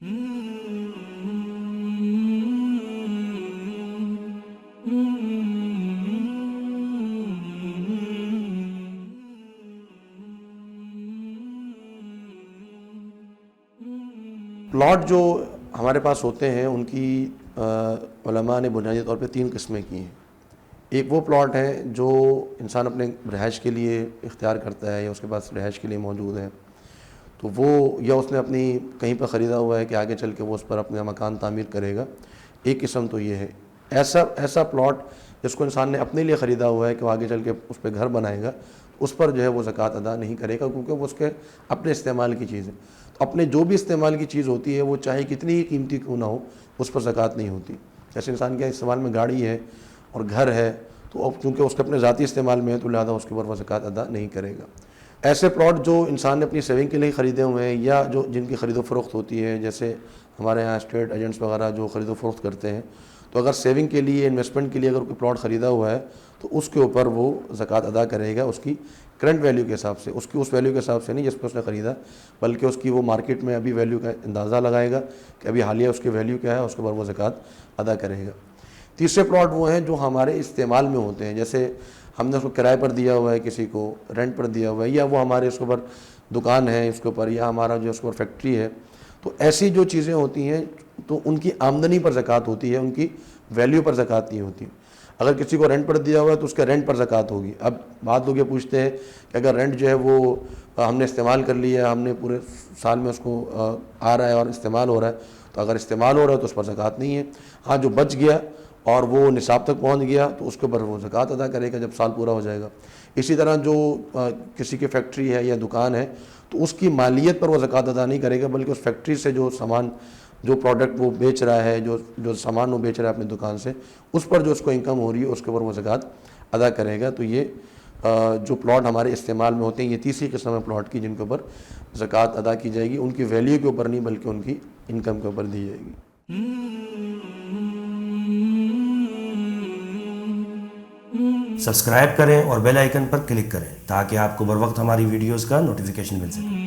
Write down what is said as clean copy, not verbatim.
Plot جو ہمارے پاس ہوتے ہیں ان کی علماء نے بنیادی طور پہ 3 قسمیں کی ہیں. ایک وہ پلاٹ ہے جو انسان اپنے رہائش کے لیے اختیار کرتا ہے یا اس کے پاس رہائش کے لیے موجود ہے، تو وہ یا اس نے اپنی کہیں پر خریدا ہوا ہے کہ آگے چل کے وہ اس پر اپنا مکان تعمیر کرے گا. ایک قسم تو یہ ہے. ایسا پلاٹ جس کو انسان نے اپنے لیے خریدا ہوا ہے کہ وہ آگے چل کے اس پہ گھر بنائے گا، اس پر جو ہے وہ زکوٰۃ ادا نہیں کرے گا، کیونکہ وہ اس کے اپنے استعمال کی چیز ہے. تو اپنے جو بھی استعمال کی چیز ہوتی ہے وہ چاہے کتنی ہی قیمتی کیوں نہ ہو، اس پر زکوٰۃ نہیں ہوتی. جیسے انسان کے استعمال میں گاڑی ہے اور گھر ہے، تو اب چونکہ اس کے اپنے ذاتی استعمال میں ہے تو لہٰذا اس کے اوپر وہ زکوٰۃ ادا نہیں کرے گا. ایسے پلاٹ جو انسان نے اپنی سیونگ کے لیے خریدے ہوئے ہیں یا جن کی خرید و فروخت ہوتی ہے، جیسے ہمارے یہاں اسٹیٹ ایجنٹس وغیرہ جو خرید و فروخت کرتے ہیں، تو اگر سیونگ کے لیے انویسٹمنٹ کے لیے اگر کوئی پلاٹ خریدا ہوا ہے تو اس کے اوپر وہ زکوٰۃ ادا کرے گا اس کی کرنٹ ویلیو کے حساب سے، اس ویلیو کے حساب سے نہیں جس پہ اس نے خریدا، بلکہ اس کی وہ مارکیٹ میں ابھی ویلیو کا اندازہ لگائے گا کہ ابھی حالیہ اس کی ویلیو کیا ہے، اس کے اوپر وہ زکوٰۃ ادا کرے گا. تیسرے پلاٹ وہ ہیں جو ہمارے استعمال میں ہوتے ہیں، جیسے ہم نے اس کو کرائے پر دیا ہوا ہے، کسی کو رینٹ پر دیا ہوا ہے، یا وہ ہمارے اس کے اوپر دکان ہے اس کے اوپر، یا ہمارا جو اس کے اوپر فیکٹری ہے. تو ایسی جو چیزیں ہوتی ہیں تو ان کی آمدنی پر زکوٰۃ ہوتی ہے، ان کی ویلیو پر زکوٰۃ نہیں ہوتی. اگر کسی کو رینٹ پر دیا ہوا ہے تو اس کے رینٹ پر زکوٰۃ ہوگی. اب بعض لوگ یہ پوچھتے ہیں کہ اگر رینٹ جو ہے وہ ہم نے استعمال کر لیا ہے، ہم نے پورے سال میں اس کو آ رہا ہے اور استعمال ہو رہا ہے، تو اگر استعمال ہو رہا ہے تو اس پر زکوٰۃ نہیں ہے. ہاں، جو بچ گیا اور وہ نصاب تک پہنچ گیا تو اس کے اوپر وہ زکوٰۃ ادا کرے گا جب سال پورا ہو جائے گا. اسی طرح جو کسی کی فیکٹری ہے یا دکان ہے تو اس کی مالیت پر وہ زکوٰۃ ادا نہیں کرے گا، بلکہ اس فیکٹری سے جو سامان، جو پروڈکٹ وہ بیچ رہا ہے، جو سامان وہ بیچ رہا ہے اپنی دکان سے، اس پر جو اس کو انکم ہو رہی ہے اس کے اوپر وہ زکوٰۃ ادا کرے گا. تو یہ جو پلاٹ ہمارے استعمال میں ہوتے ہیں، یہ تیسری قسم ہے پلاٹ کی جن کے اوپر زکوٰۃ ادا کی جائے گی. ان کی ویلیو کے اوپر نہیں بلکہ ان کی انکم کے اوپر دی جائے گی. سبسکرائب کریں اور بیل آئیکن پر کلک کریں تاکہ آپ کو بر وقت ہماری ویڈیوز کا نوٹیفیکیشن مل سکے.